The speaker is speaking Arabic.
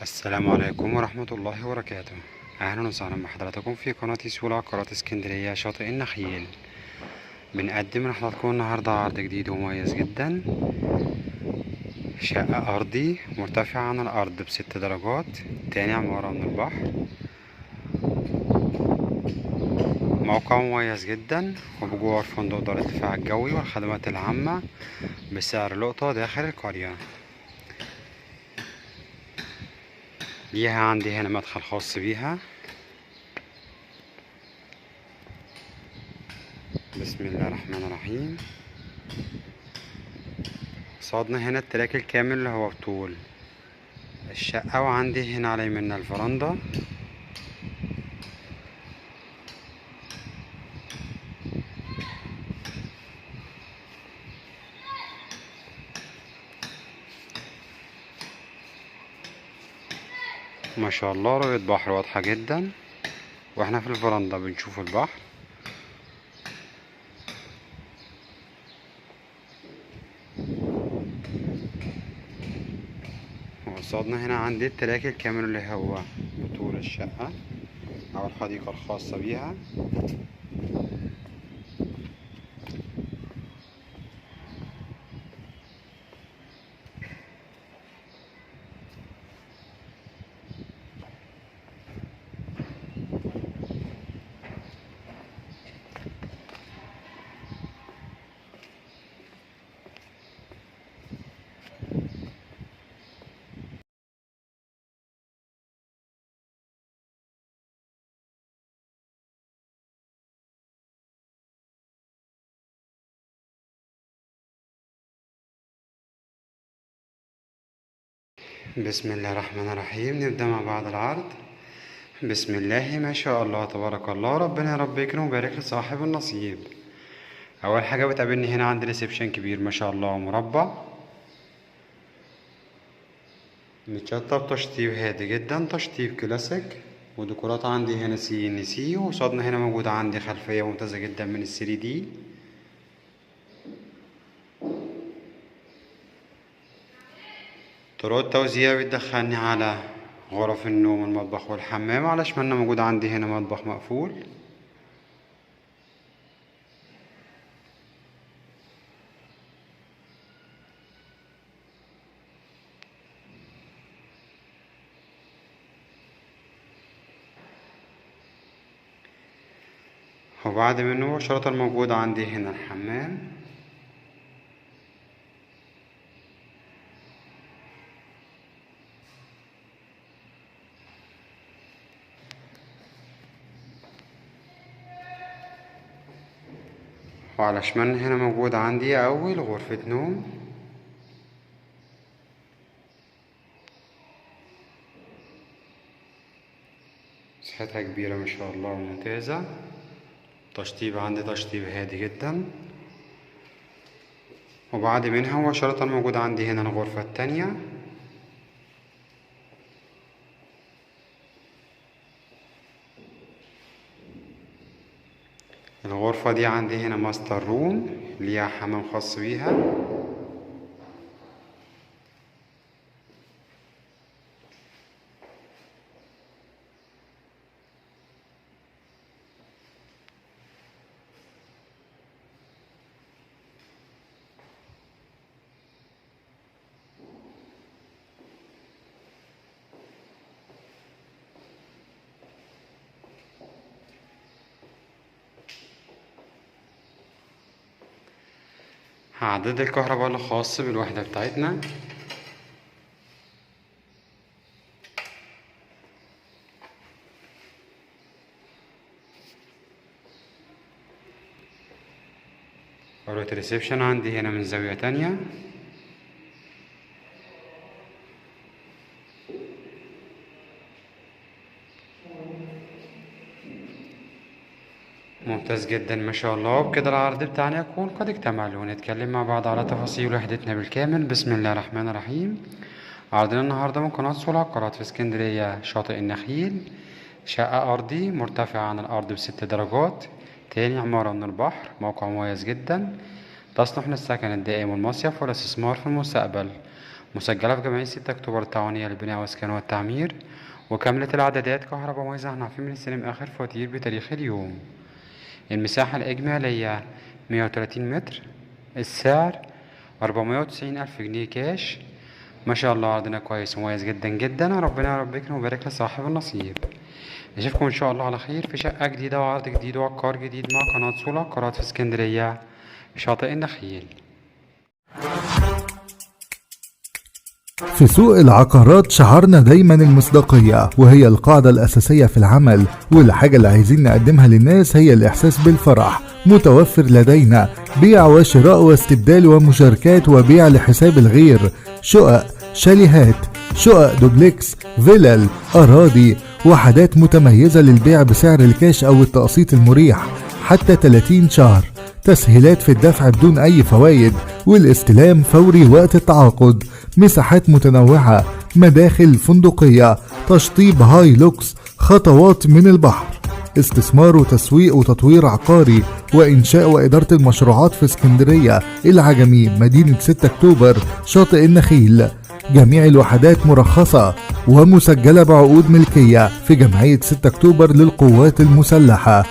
السلام عليكم ورحمة الله وبركاته. أهلا وسهلا بحضراتكم في قناة سيول عقارات اسكندرية شاطئ النخيل. بنقدم لحضراتكم النهاردة عرض جديد ومميز جدا، شقة أرضي مرتفعة عن الأرض ب6 درجات، تاني عمارة من البحر، موقع مميز جدا وبجوار فندق دار الدفاع الجوي والخدمات العامة بسعر لقطة داخل القرية. ليها عندي هنا مدخل خاص بيها. بسم الله الرحمن الرحيم. قصادنا هنا التراك الكامل اللي هو بطول الشقة، وعندي هنا على يمنا الفرندا. ما شاء الله رؤية بحر واضحة جدا، واحنا في الفرندا بنشوف البحر. وقصادنا هنا عندي التراك الكامل اللي هو بطول الشقة أو الحديقة الخاصة بيها. بسم الله الرحمن الرحيم. نبدأ مع بعض العرض. بسم الله ما شاء الله تبارك الله، ربنا يا رب يكرم ويبارك لصاحب النصيب. أول حاجة بتقابلني هنا عندي ريسبشن كبير ما شاء الله، مربع متشطب تشطيب هادي جدا، تشطيب كلاسيك، وديكورات عندي هنا CNC. وقصادنا هنا موجودة عندي خلفية ممتازة جدا من ال3D. طرق التوزيع بتدخلني على غرف النوم، المطبخ والحمام. على شمالنا موجود عندي هنا مطبخ مقفول. وبعد منه مباشرة موجود عندي هنا الحمام. وعلى شمالنا هنا موجود عندي أول غرفة نوم. مساحتها كبيرة ما شاء الله وممتازة. تشطيب عندي تشطيب هادي جدا. وبعد منها مباشرة موجود عندي هنا الغرفة التانية. الغرفة دي عندي هنا ماستر روم، ليها حمام خاص بيها. عداد الكهرباء الخاص بالوحدة بتاعتنا. قارة الريسبشن عندي هنا من زاوية تانية. ممتاز جدا ما شاء الله. وبكده العرض بتاعنا يكون قد اكتمل، ونتكلم مع بعض على تفاصيل وحدتنا بالكامل. بسم الله الرحمن الرحيم. عرضنا النهاردة من قناة سول عقارات في اسكندرية شاطئ النخيل، شقة أرضي مرتفعة عن الأرض ب6 درجات، تاني عمارة من البحر، موقع مميز جدا تصلح للسكن الدائم والمصيف والاستثمار في المستقبل. مسجلة في جمعية 6 أكتوبر التعاونية للبناء والإسكان والتعمير، وكاملة الإعدادات كهرباء مياه نحفي من استلام آخر فواتير بتاريخ اليوم. المساحة الإجمالية 130 متر. السعر 490 ألف جنيه كاش. ما شاء الله عرضنا كويس ومميز جدا جدا، وربنا يربيكم ويبارك لصاحب النصيب. نشوفكم إن شاء الله على خير في شقة جديدة وعرض جديد وعقار جديد مع قناة سول عقارات في اسكندرية شاطئ النخيل. في سوق العقارات شعارنا دايما المصداقية، وهي القاعدة الأساسية في العمل، والحاجة اللي عايزين نقدمها للناس هي الإحساس بالفرح. متوفر لدينا بيع وشراء واستبدال ومشاركات وبيع لحساب الغير، شقق، شاليهات، شقق دوبلكس، فيلل، أراضي، وحدات متميزة للبيع بسعر الكاش أو التقسيط المريح حتى 30 شهر، تسهيلات في الدفع بدون أي فوائد، والاستلام فوري وقت التعاقد. مساحات متنوعة، مداخل فندقية، تشطيب هاي لوكس، خطوات من البحر. استثمار وتسويق وتطوير عقاري وإنشاء وإدارة المشروعات في اسكندرية، العجمي، مدينة 6 أكتوبر، شاطئ النخيل. جميع الوحدات مرخصة ومسجلة بعقود ملكية في جمعية 6 أكتوبر للقوات المسلحة.